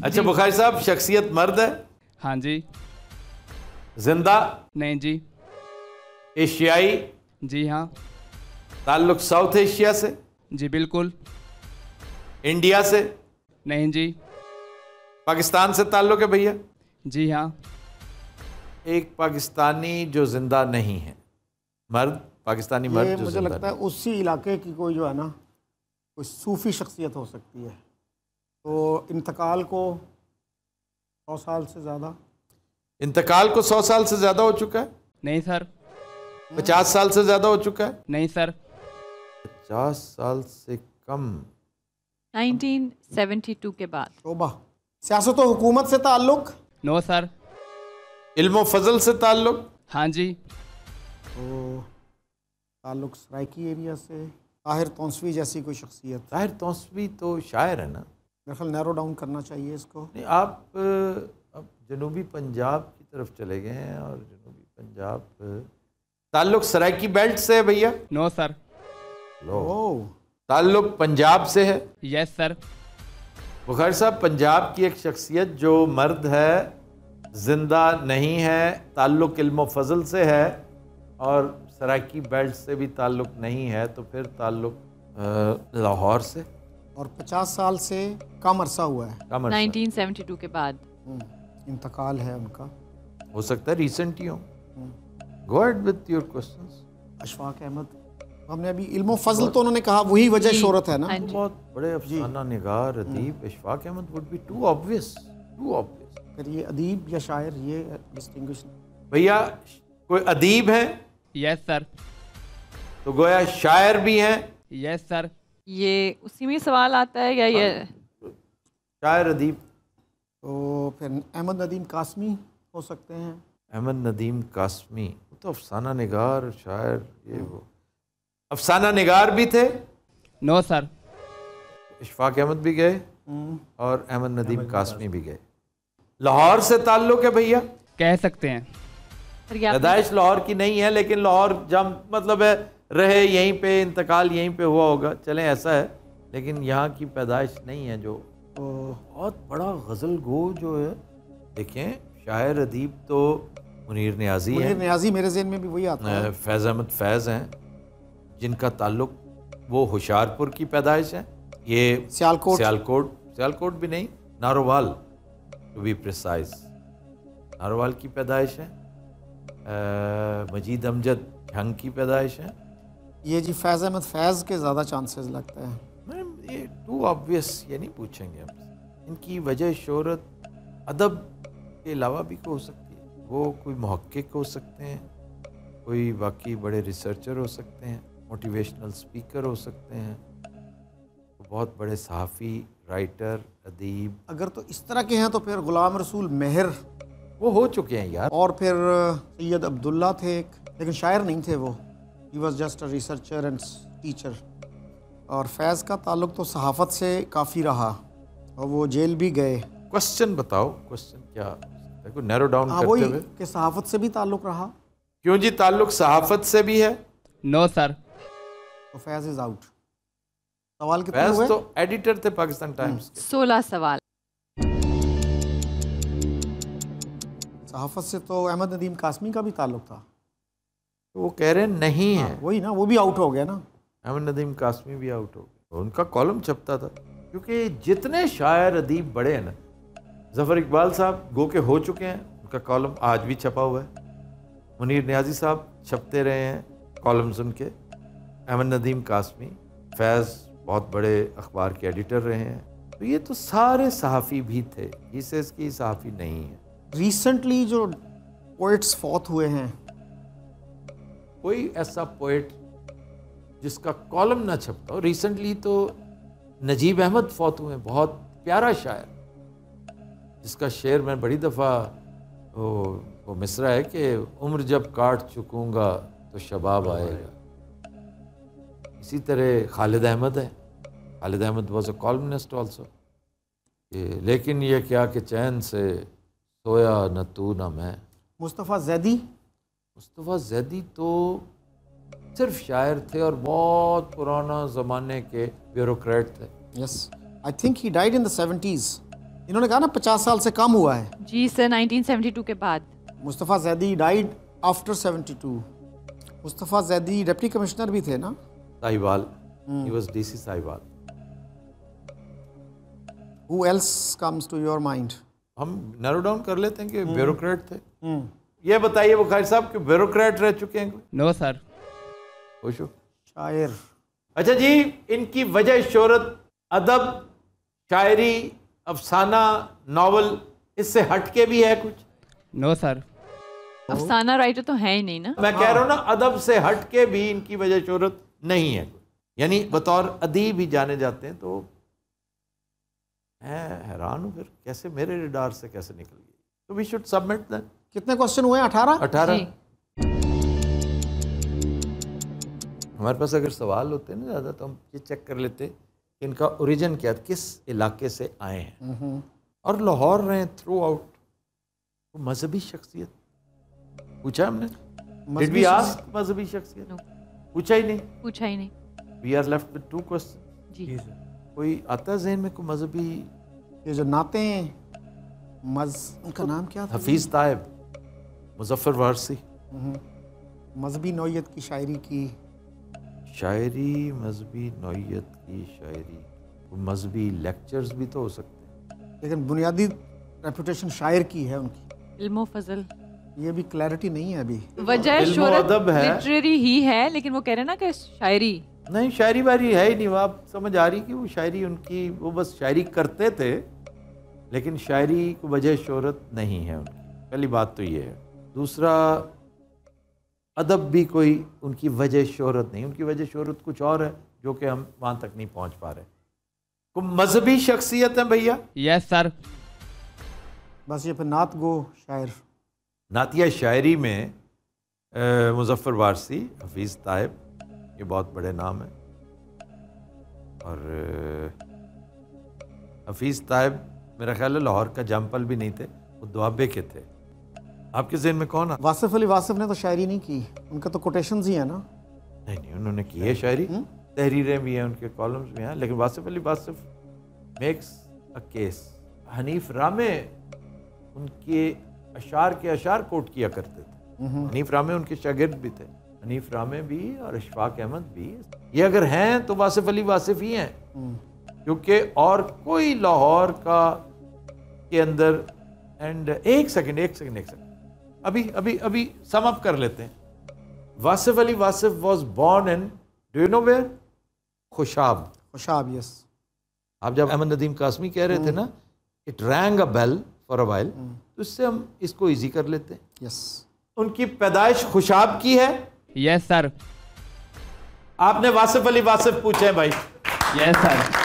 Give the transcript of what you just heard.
अच्छा बुखारी साहब, शख्सियत मर्द है? हाँ जी। जिंदा? नहीं जी। एशियाई? जी हाँ। ताल्लुक साउथ एशिया से? जी बिल्कुल। इंडिया से? नहीं जी। पाकिस्तान से ताल्लुक है भैया? जी हाँ। एक पाकिस्तानी जो जिंदा नहीं है, मर्द, पाकिस्तानी मर्द जो मुझे लगता है उसी इलाके की कोई जो है ना, कोई सूफी शख्सियत हो सकती है। तो इंतकाल को 100 साल से ज़्यादा, इंतकाल को 100 साल से ज़्यादा हो चुका है? नहीं सर। 50 साल से ज़्यादा हो चुका है? नहीं सर। 50 साल से कम। 1972 के बाद। तौबा। सियासत और हुकूमत से ताल्लुक? No sir. इल्म फजल से ताल्लुक? हाँ जी। तो ताल्लुक सराइकी एरिया से? ताहिर तौंसवी जैसी कोई शख्सियत? ताहिर तौंसवी तो शायर है ना? मेरे ख्याल नैरो डाउन करना चाहिए इसको। नहीं, आप अब जनूबी पंजाब की तरफ चले गए हैं, और जनूबी पंजाब ताल्लुक सराइकी बेल्ट से है भैया? No sir. लो, ताल्लुक पंजाब से है? Yes sir. बुखारी साहब, पंजाब की एक शख्सियत जो मर्द है, जिंदा नहीं है, ताल्लुक इल्म फजल से है, और सराइकी बेल्ट से भी ताल्लुक नहीं है, तो फिर ताल्लुक लाहौर से? और 50 साल से कम अरसा हुआ है। 1972 के बाद इंतकाल है उनका। हो सकता है रिसेंट ही हो। Go ahead with your questions. Ashfaq Ahmad, हमने अभी इल्म फजल तो उन्होंने कहा वही वजह शोहरत है ना। बहुत बड़े अफसाना निगार अदीब Ashfaq Ahmad would be too obvious, too obvious. फिर ये अदीब या शायर, ये डिस्टिंग्विश। भैया कोई अदीब है? Yes sir. तो गोया शायर भी हैं? Yes sir. ये उसी में सवाल आता है या ये शायर अदीब? तो फिर अहमद नदीम कासमी हो सकते हैं। अहमद नदीम कासमी, वो तो अफसाना निगार शायर, ये वो अफसाना निगार भी थे? No sir. इशफाक अहमद भी गए और अहमद नदीम कासमी भी गए। लाहौर से ताल्लुक है भैया? कह सकते हैं। पैदाइश लाहौर की नहीं है, लेकिन लाहौर जम मतलब है, रहे यहीं पे, इंतकाल यहीं पे हुआ होगा, चलें ऐसा है, लेकिन यहाँ की पैदाइश नहीं है। जो बहुत बड़ा गज़ल गो जो है, देखें, शायर अदीब तो मुनीर न्याजी हैं। मुनीर न्याजी मेरे ज़हन में भी वही आता है। फैज़ अहमद फैज़ हैं, जिनका ताल्लुक वो होशियारपुर की पैदाइश है। ये सियालकोट भी नहीं, Narowal to be precise, Narowal की पैदाइश है। मजीद अमजद झंग की पैदाइश है। ये जी फैज़ अहमद फैज़ के ज़्यादा चांसेस लगते हैं। मैम ये टू ऑब्वियस, ये नहीं पूछेंगे हम। इनकी वजह शोहरत अदब के अलावा भी हो सकती है। वो कोई मुहक्किक हो सकते हैं, कोई बाकी बड़े रिसर्चर हो सकते हैं, मोटिवेशनल स्पीकर हो सकते हैं, बहुत बड़े सहाफ़ी, राइटर, अदीब। अगर तो इस तरह के हैं तो फिर गुलाम रसूल मेहर वो हो चुके हैं यार। और फिर सैयद अब्दुल्ला थे एक, लेकिन शायर नहीं थे वो। He was just a researcher and teacher. और फैज़ का ताल्लुक तो सहाफ़त से काफ़ी रहा, और वो जेल भी गए। क्वेश्चन बताओ, क्वेश्चन क्या? देखो नैरो डाउन करते हुए कि सहाफ़त से भी ताल्लुक रहा। क्यों जी, ताल्लुक सहाफ़त से भी है? No sir. तो फैज़ इज आउट। सवाल कितने हुए? तो एडिटर थे पाकिस्तान टाइम्स के। 16 सवाल। सहाफ़त से तो अहमद नदीम कासमी का भी ताल्लुक था। तो वो कह रहे हैं नहीं है। वही ना, वो भी आउट हो गया ना। अहमद नदीम कासमी भी आउट हो गया। उनका कॉलम छपता था, क्योंकि जितने शायर अदीब बड़े हैं ना, ज़फ़र इकबाल साहब गो के हो चुके हैं, उनका कॉलम आज भी छपा हुआ है। मुनीर न्याजी साहब छपते रहे हैं कॉलम्स उनके। अहमद नदीम कासमी, फैज़ बहुत बड़े अखबार के एडिटर रहे हैं। तो ये तो सारे सहाफ़ी भी थे, जिसे इसकी सहाफ़ी नहीं है। रिसेंटली जो पोइट्स फौत हुए हैं, कोई ऐसा पोइट जिसका कॉलम ना छपता हो। रिसेंटली तो नजीब अहमद फौत हुए, बहुत प्यारा शायर, जिसका शेर मैं बड़ी दफ़ा वो मिसरा है कि उम्र जब काट चुकूँगा तो शबाब आएगा। इसी तरह खालिद अहमद है। Khalid Ahmad was a columnist also. लेकिन ये क्या कि चैन से सोया न तू न मैं। मुस्तफ़ा ज़ैदी? मुस्तफ़ा ज़ैदी तो सिर्फ शायर थे और बहुत पुराना ज़माने के ब्यूरोक्रेट थे। Yes, I think he died in the 70s। इन्होंने कहा ना 50 साल से कम हुआ है। जी सर, 1972 के बाद। Mustafa Zaidi died after 72। Mustafa Zaidi deputy commissioner भी थे ना Sahiwal, he was DC Sahiwal. Who else comes to your mind? हम नैरो डाउन कर लेते हैं कि ब्यूरोक्रेट थे। ये बताइए बुखारी साहब कि ब्यूरोक्रेट रह चुके हैं? No sir. खुश हो? शायर। अच्छा जी, इनकी वजह शोहरत अदब, शायरी, अफसाना, नावल, इससे हटके भी है कुछ? No sir. अफसाना राइटर तो है ही नहीं ना। मैं कह रहा हूँ ना, अदब से हटके भी इनकी वजह शोहरत नहीं है, यानी बतौर अदीब ही जाने जाते हैं। तो मैं हैरान हूँ फिर कैसे मेरे रडार से कैसे निकल गई। तो वी शुड सबमिट दैट। कितने क्वेश्चन हुए? 18। जी। हमारे पास अगर सवाल होते ना ज़्यादा तो हम ये चेक कर लेते कि इनका ओरिजिन क्या, किस इलाके से आए हैं। और लाहौर रहे थ्रू आउट। तो मजहबी शख्सियत पूछा हमने? Did we ask मजहबी शख्सियत? No. पूछा ही नहीं। पूछा ही नहीं। We are left with 2 questions. जी। कोई आता है ज़हन में कोई मजहबी? ये जो नाते हैं उनका नाम क्या था? हफीज़ ताइब, मुज़फ़्फ़र वारसी। मजहबी नौयत की शायरी की। शायरी, मजहबी नौयत की शायरी, मजहबी लेक्चर्स भी तो हो सकते हैं। लेकिन बुनियादी रेपुटेशन शायर की है उनकी। इल्मो फजल। ये भी क्लैरिटी नहीं है अभी। वजह इल्मो शोहरत अदब है। लिटरेरी ही है, लेकिन वो कह रहे हैं ना कि शायरी नहीं, शायरी वारी है ही नहीं। वो आप समझ आ रही कि वो शायरी उनकी, वो बस शायरी करते थे, लेकिन शायरी को वजह शोहरत नहीं है उनकी। पहली बात तो ये है। दूसरा, अदब भी कोई उनकी वजह शोहरत नहीं। उनकी वजह शोहरत कुछ और है जो कि हम वहाँ तक नहीं पहुँच पा रहे। कोई मजहबी शख्सियत है भैया? Yes sir. बस ये फिर नात गो शायर। नातिया शायरी में मुज़फ़्फ़र वारसी, हफीज़ ताइब, ये बहुत बड़े नाम हैं। और हफीज़ ताइब मेरा ख्याल है लाहौर का जमपल भी नहीं थे, वो दुआबे के थे। आपके ज़हन में कौन? वासिफ अली वासिफ ने तो शायरी नहीं की, उनका तो कोटेशंस ही है ना। नहीं, उन्होंने की है शायरी, तहरीरें भी हैं, उनके कॉलम्स भी हैं, लेकिन Wasif Ali Wasif makes a case. Hanif रामे उनके अशार के अशार कोट किया करते थे। हनीफ रामे उनके शागिर्द भी थे। हनीफ रामे भी और अशफाक अहमद भी। ये अगर हैं तो वासिफ अली वासिफ ही हैं, क्योंकि और कोई लाहौर का के अंदर। एंड एक सेकंड अभी सम अप कर लेते हैं। Wasif Ali Wasif was born in, do you know where? Khushab. Khushab, yes. आप जब अहमद नदीम कासमी कह रहे थे ना, it rang a bell for a while, तो इससे हम इसको इजी कर लेते हैं। यस। उनकी पैदाइश खुशाब की है? Yes sir. आपने वासिफ अली वासिफ पूछे हैं भाई? Yes sir.